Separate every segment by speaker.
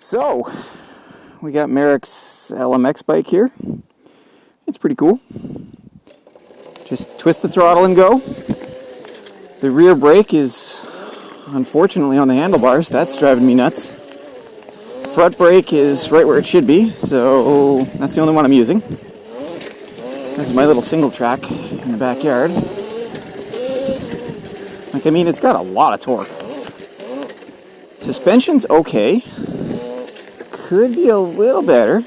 Speaker 1: So, we got Merrick's LMX bike here. It's pretty cool. Just twist the throttle and go. The rear brake is unfortunately on the handlebars. That's driving me nuts. Front brake is right where it should be, so that's the only one I'm using. This is my little single track in the backyard. It's got a lot of torque. Suspension's okay. Could be a little better.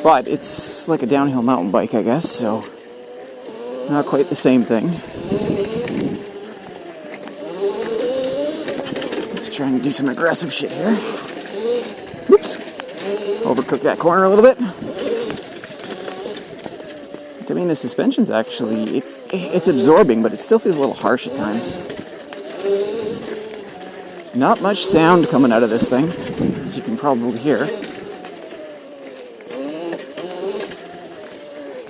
Speaker 1: But it's like a downhill mountain bike, I guess, so not quite the same thing. Just trying to do some aggressive shit here. Whoops. Overcooked that corner a little bit. The suspension's actually, it's absorbing, but it still feels a little harsh at times. There's not much sound coming out of this thing, as you can probably hear.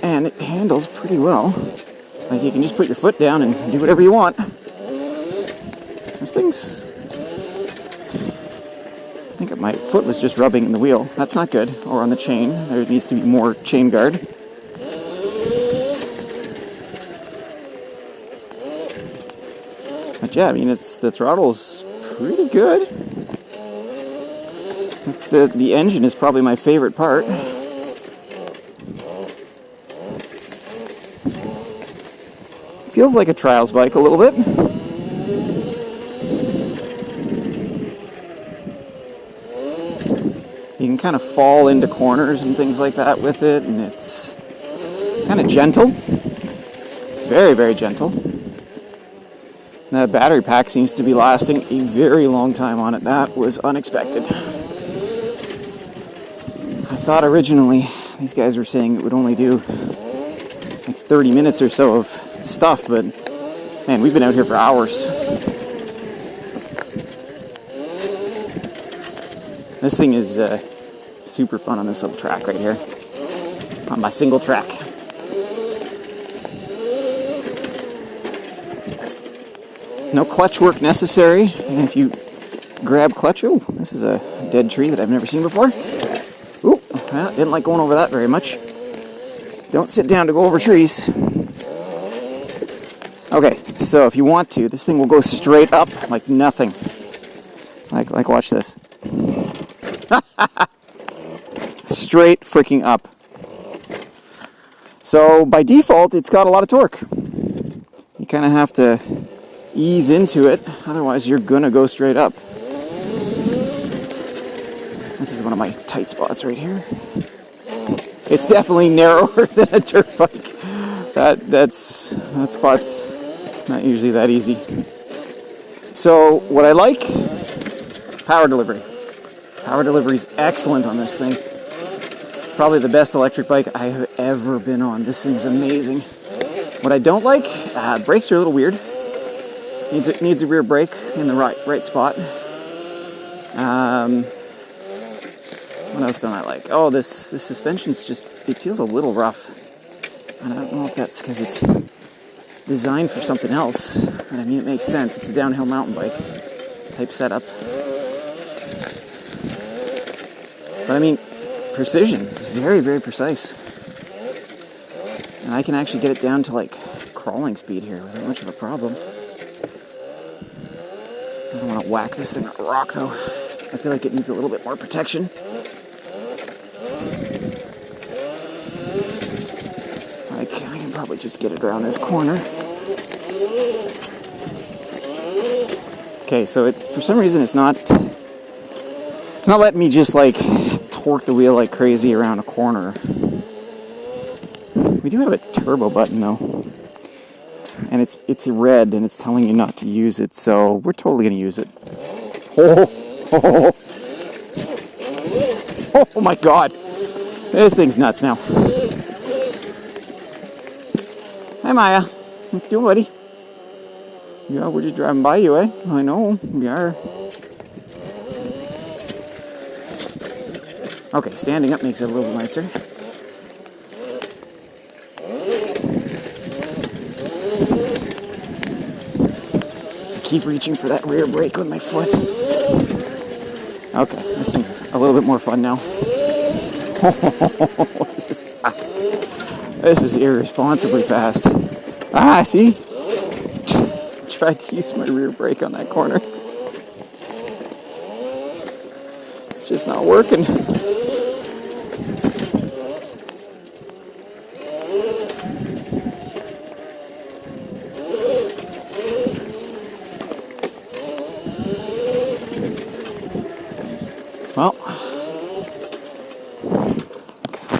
Speaker 1: And it handles pretty well. Like, you can just put your foot down and do whatever you want. This thing's... I think my foot was just rubbing in the wheel. That's not good. Or on the chain. There needs to be more chain guard. But yeah, the throttle's pretty good. The engine is probably my favorite part. Feels like a trials bike a little bit. You can kind of fall into corners and things like that with it, and it's kind of gentle. Very, very gentle. The battery pack seems to be lasting a very long time on it. That was unexpected. I thought originally these guys were saying it would only do like 30 minutes or so of stuff, but man, we've been out here for hours. This thing is super fun on this little track right here. On my single track. No clutch work necessary. And if you grab clutch, oh, this is a dead tree that I've never seen before. Ooh, well, didn't like going over that very much. Don't sit down to go over trees. Okay, so if you want to, this thing will go straight up like nothing. Like watch this. Straight freaking up. So by default, it's got a lot of torque. You kind of have to ease into it, otherwise you're gonna go straight up. This is one of my tight spots right here. It's definitely narrower than a dirt bike. That spot's not usually that easy. So what I like, power delivery. Power delivery is excellent on this thing. Probably the best electric bike I have ever been on. This thing's amazing. What I don't like, brakes are a little weird. Needs a rear brake in the right spot. What else don't I like? Oh, this suspension's just, it feels a little rough. And I don't know if that's because it's designed for something else. But it makes sense. It's a downhill mountain bike type setup. But precision. It's very, very precise. And I can actually get it down to like crawling speed here without much of a problem. I don't want to whack this thing on a rock though. I feel like it needs a little bit more protection. I can probably just get it around this corner. Okay, so for some reason it's not letting me just like torque the wheel like crazy around a corner. We do have a turbo button though. And it's red and it's telling you not to use it, so we're totally going to use it. Oh my god. This thing's nuts now. Hi Maya. What you doing, buddy? Yeah, we're just driving by you, eh? I know, we are. Okay, standing up makes it a little nicer. Keep reaching for that rear brake with my foot. Okay, this thing's a little bit more fun now. This is fast. This is irresponsibly fast. Ah, see? Tried to use my rear brake on that corner. It's just not working. Well,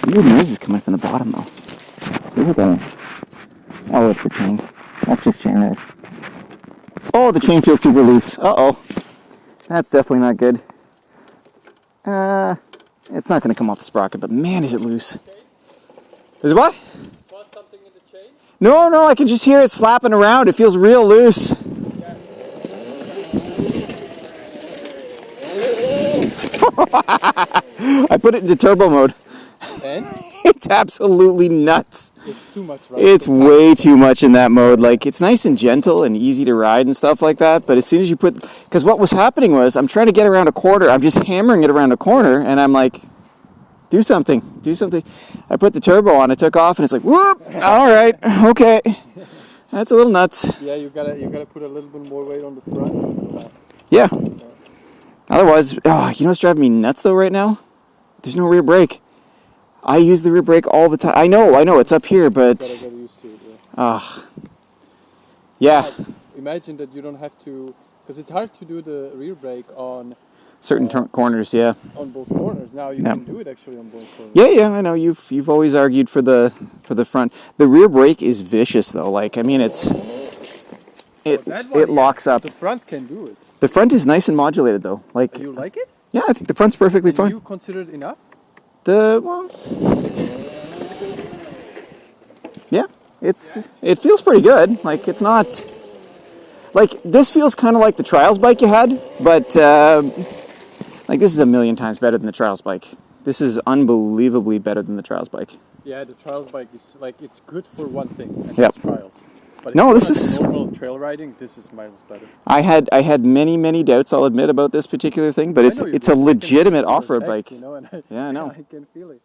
Speaker 1: weird noises coming from the bottom though. Look at that. Oh, it's the chain. That's just chain race. Oh, the chain feels super loose. Uh-oh. That's definitely not good. It's not going to come off the sprocket, but man, is it loose. Is it what?
Speaker 2: Want something in the chain?
Speaker 1: No, I can just hear it slapping around. It feels real loose. I put it into turbo mode.
Speaker 2: And?
Speaker 1: It's absolutely nuts.
Speaker 2: It's too much, right?
Speaker 1: It's way too much in that mode. Like, it's nice and gentle and easy to ride and stuff like that, but as soon as you put... Because what was happening was, I'm trying to get around a corner, I'm just hammering it around a corner, and I'm like, do something. I put the turbo on, it took off, and it's like, whoop, alright, okay. That's a little nuts.
Speaker 2: Yeah, you gotta put a little bit more weight on the front.
Speaker 1: Yeah. Otherwise, you know what's driving me nuts though right now? There's no rear brake. I use the rear brake all the time. I know, it's up here, but...
Speaker 2: You gotta get used to it,
Speaker 1: yeah.
Speaker 2: Imagine that you don't have to... Because it's hard to do the rear brake on...
Speaker 1: Certain corners, yeah.
Speaker 2: On both corners. Now you can do it actually on both corners.
Speaker 1: Yeah, I know. You've always argued for the front. The rear brake is vicious though. Like, I mean, it locks up.
Speaker 2: The front can do it.
Speaker 1: The front is nice and modulated though. Like,
Speaker 2: you like it?
Speaker 1: Yeah, I think the front's perfectly fine.
Speaker 2: You consider it enough?
Speaker 1: Yeah, it feels pretty good. Like, it's not like this feels kind of like the Trials bike you had, but like this is a million times better than the Trials bike. This is unbelievably better than the Trials bike.
Speaker 2: Yeah, the Trials bike is like, it's good for one thing, and
Speaker 1: Yep.
Speaker 2: that's Trials. But
Speaker 1: No,
Speaker 2: if
Speaker 1: this
Speaker 2: it's
Speaker 1: is
Speaker 2: normal trail riding. This is miles better.
Speaker 1: I had many doubts, I'll admit, about this particular thing, but it's a legitimate off-road bike.
Speaker 2: You know, and
Speaker 1: Yeah, I know.
Speaker 2: I can feel it.